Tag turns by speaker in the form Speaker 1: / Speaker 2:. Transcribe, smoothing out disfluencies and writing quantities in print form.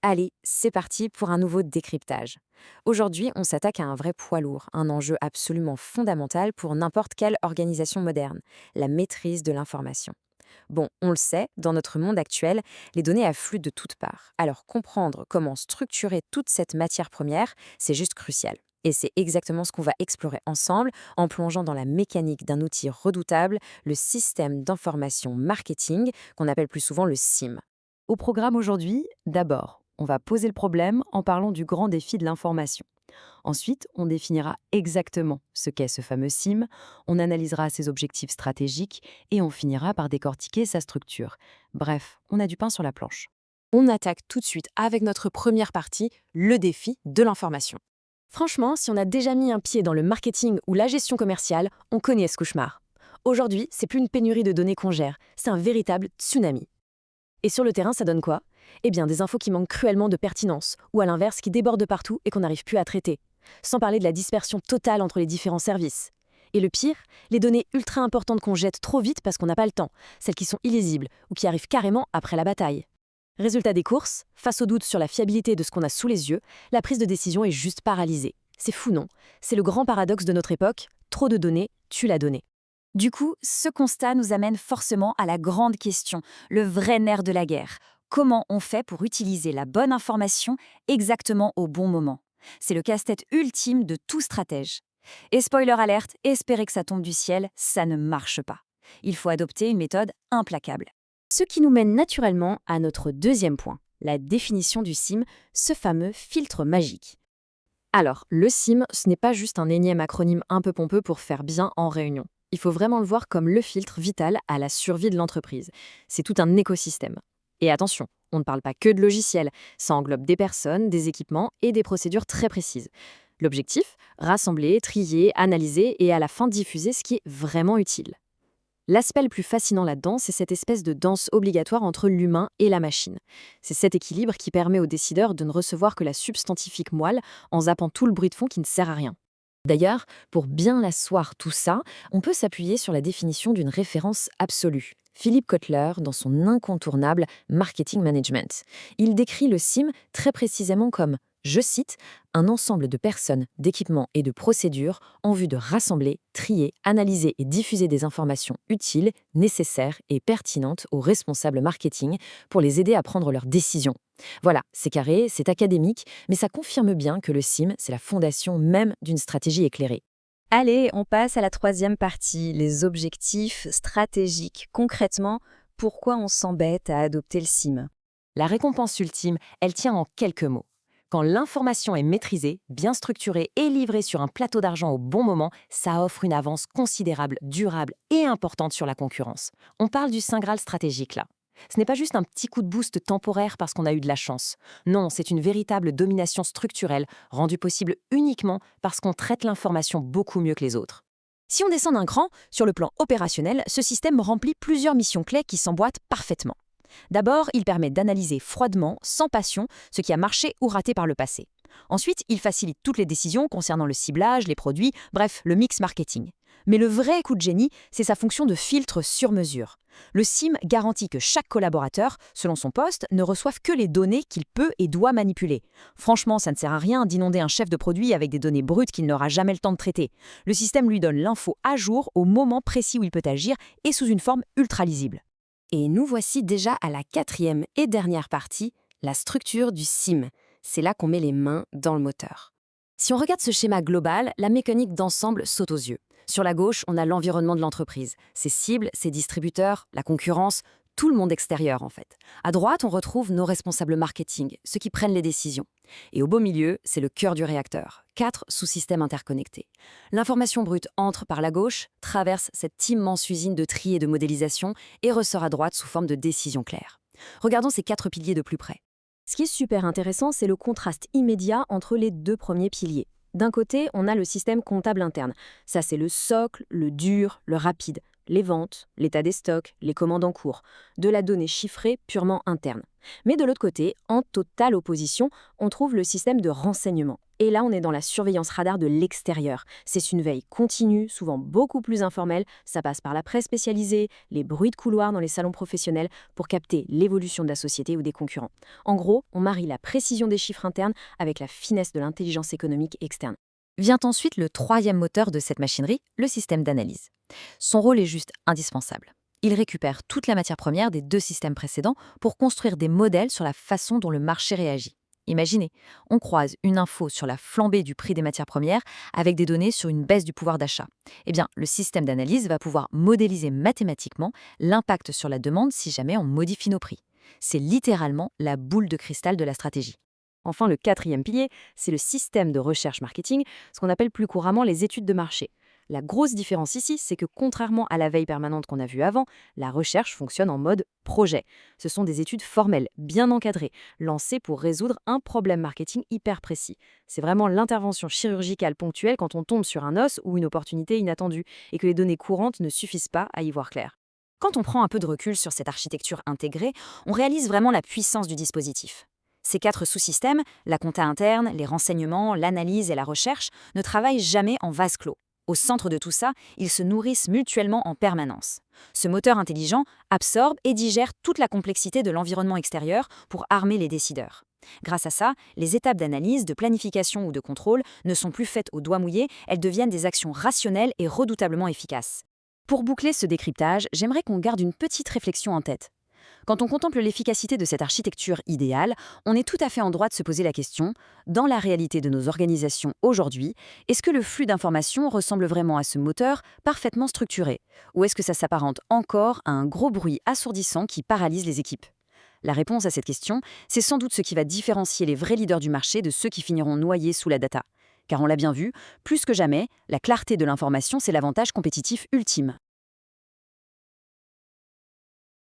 Speaker 1: Allez, c'est parti pour un nouveau décryptage. Aujourd'hui, on s'attaque à un vrai poids lourd, un enjeu absolument fondamental pour n'importe quelle organisation moderne, la maîtrise de l'information. Bon, on le sait, dans notre monde actuel, les données affluent de toutes parts. Alors comprendre comment structurer toute cette matière première, c'est juste crucial. Et c'est exactement ce qu'on va explorer ensemble en plongeant dans la mécanique d'un outil redoutable, le système d'information marketing, qu'on appelle plus souvent le SIM.
Speaker 2: Au programme aujourd'hui, d'abord, on va poser le problème en parlant du grand défi de l'information. Ensuite, on définira exactement ce qu'est ce fameux SIM, on analysera ses objectifs stratégiques et on finira par décortiquer sa structure. Bref, on a du pain sur la planche.
Speaker 1: On attaque tout de suite avec notre première partie, le défi de l'information. Franchement, si on a déjà mis un pied dans le marketing ou la gestion commerciale, on connaît ce cauchemar. Aujourd'hui, c'est plus une pénurie de données qu'on gère, c'est un véritable tsunami. Et sur le terrain, ça donne quoi? Eh bien, des infos qui manquent cruellement de pertinence, ou à l'inverse, qui débordent partout et qu'on n'arrive plus à traiter. Sans parler de la dispersion totale entre les différents services. Et le pire, les données ultra importantes qu'on jette trop vite parce qu'on n'a pas le temps, celles qui sont illisibles ou qui arrivent carrément après la bataille. Résultat des courses, face au doute sur la fiabilité de ce qu'on a sous les yeux, la prise de décision est juste paralysée. C'est fou, non? C'est le grand paradoxe de notre époque, trop de données tue la donnée.
Speaker 3: Du coup, ce constat nous amène forcément à la grande question, le vrai nerf de la guerre. Comment on fait pour utiliser la bonne information exactement au bon moment? C'est le casse-tête ultime de tout stratège. Et spoiler alerte, espérer que ça tombe du ciel, ça ne marche pas. Il faut adopter une méthode implacable.
Speaker 1: Ce qui nous mène naturellement à notre deuxième point, la définition du SIM, ce fameux filtre magique. Alors, le SIM, ce n'est pas juste un énième acronyme un peu pompeux pour faire bien en réunion. Il faut vraiment le voir comme le filtre vital à la survie de l'entreprise. C'est tout un écosystème. Et attention, on ne parle pas que de logiciels, ça englobe des personnes, des équipements et des procédures très précises. L'objectif, rassembler, trier, analyser et à la fin diffuser ce qui est vraiment utile. L'aspect le plus fascinant là-dedans, c'est cette espèce de danse obligatoire entre l'humain et la machine. C'est cet équilibre qui permet aux décideurs de ne recevoir que la substantifique moelle en zappant tout le bruit de fond qui ne sert à rien. D'ailleurs, pour bien l'asseoir tout ça, on peut s'appuyer sur la définition d'une référence absolue. Philippe Kotler, dans son incontournable Marketing Management. Il décrit le SIM très précisément comme, je cite, un ensemble de personnes, d'équipements et de procédures en vue de rassembler, trier, analyser et diffuser des informations utiles, nécessaires et pertinentes aux responsables marketing pour les aider à prendre leurs décisions. Voilà, c'est carré, c'est académique, mais ça confirme bien que le SIM, c'est la fondation même d'une stratégie éclairée.
Speaker 2: Allez, on passe à la troisième partie, les objectifs stratégiques. Concrètement, pourquoi on s'embête à adopter le SIM?
Speaker 1: La récompense ultime, elle tient en quelques mots. Quand l'information est maîtrisée, bien structurée et livrée sur un plateau d'argent au bon moment, ça offre une avance considérable, durable et importante sur la concurrence. On parle du Saint Graal stratégique là. Ce n'est pas juste un petit coup de boost temporaire parce qu'on a eu de la chance. Non, c'est une véritable domination structurelle, rendue possible uniquement parce qu'on traite l'information beaucoup mieux que les autres. Si on descend d'un cran, sur le plan opérationnel, ce système remplit plusieurs missions clés qui s'emboîtent parfaitement. D'abord, il permet d'analyser froidement, sans passion, ce qui a marché ou raté par le passé. Ensuite, il facilite toutes les décisions concernant le ciblage, les produits, bref, le mix marketing. Mais le vrai coup de génie, c'est sa fonction de filtre sur mesure. Le SIM garantit que chaque collaborateur, selon son poste, ne reçoive que les données qu'il peut et doit manipuler. Franchement, ça ne sert à rien d'inonder un chef de produit avec des données brutes qu'il n'aura jamais le temps de traiter. Le système lui donne l'info à jour au moment précis où il peut agir et sous une forme ultra lisible. Et nous voici déjà à la quatrième et dernière partie, la structure du SIM. C'est là qu'on met les mains dans le moteur. Si on regarde ce schéma global, la mécanique d'ensemble saute aux yeux. Sur la gauche, on a l'environnement de l'entreprise, ses cibles, ses distributeurs, la concurrence, tout le monde extérieur en fait. À droite, on retrouve nos responsables marketing, ceux qui prennent les décisions. Et au beau milieu, c'est le cœur du réacteur, 4 sous-systèmes interconnectés. L'information brute entre par la gauche, traverse cette immense usine de tri et de modélisation et ressort à droite sous forme de décisions claires. Regardons ces 4 piliers de plus près. Ce qui est super intéressant, c'est le contraste immédiat entre les deux premiers piliers. D'un côté, on a le système comptable interne. Ça, c'est le socle, le dur, le rapide.
Speaker 2: les ventes, l'état des stocks, les commandes en cours, de la donnée chiffrée purement interne. Mais de l'autre côté, en totale opposition, on trouve le système de renseignement. Et là, on est dans la surveillance radar de l'extérieur. C'est une veille continue, souvent beaucoup plus informelle. Ça passe par la presse spécialisée, les bruits de couloir dans les salons professionnels pour capter l'évolution de la société ou des concurrents. En gros, on marie la précision des chiffres internes avec la finesse de l'intelligence économique externe.
Speaker 3: Vient ensuite le troisième moteur de cette machinerie, le système d'analyse. Son rôle est juste indispensable. Il récupère toute la matière première des deux systèmes précédents pour construire des modèles sur la façon dont le marché réagit. Imaginez, on croise une info sur la flambée du prix des matières premières avec des données sur une baisse du pouvoir d'achat. Eh bien, le système d'analyse va pouvoir modéliser mathématiquement l'impact sur la demande si jamais on modifie nos prix. C'est littéralement la boule de cristal de la stratégie.
Speaker 2: Enfin, le quatrième pilier, c'est le système de recherche marketing, ce qu'on appelle plus couramment les études de marché. La grosse différence ici, c'est que contrairement à la veille permanente qu'on a vue avant, la recherche fonctionne en mode projet. Ce sont des études formelles, bien encadrées, lancées pour résoudre un problème marketing hyper précis. C'est vraiment l'intervention chirurgicale ponctuelle quand on tombe sur un os ou une opportunité inattendue et que les données courantes ne suffisent pas à y voir clair.
Speaker 3: Quand on prend un peu de recul sur cette architecture intégrée, on réalise vraiment la puissance du dispositif. Ces 4 sous-systèmes, la compta interne, les renseignements, l'analyse et la recherche, ne travaillent jamais en vase clos. Au centre de tout ça, ils se nourrissent mutuellement en permanence. Ce moteur intelligent absorbe et digère toute la complexité de l'environnement extérieur pour armer les décideurs. Grâce à ça, les étapes d'analyse, de planification ou de contrôle ne sont plus faites au doigt mouillé, elles deviennent des actions rationnelles et redoutablement efficaces. Pour boucler ce décryptage, j'aimerais qu'on garde une petite réflexion en tête. Quand on contemple l'efficacité de cette architecture idéale, on est tout à fait en droit de se poser la question, dans la réalité de nos organisations aujourd'hui, est-ce que le flux d'informations ressemble vraiment à ce moteur parfaitement structuré? Ou est-ce que ça s'apparente encore à un gros bruit assourdissant qui paralyse les équipes? La réponse à cette question, c'est sans doute ce qui va différencier les vrais leaders du marché de ceux qui finiront noyés sous la data. Car on l'a bien vu, plus que jamais, la clarté de l'information, c'est l'avantage compétitif ultime.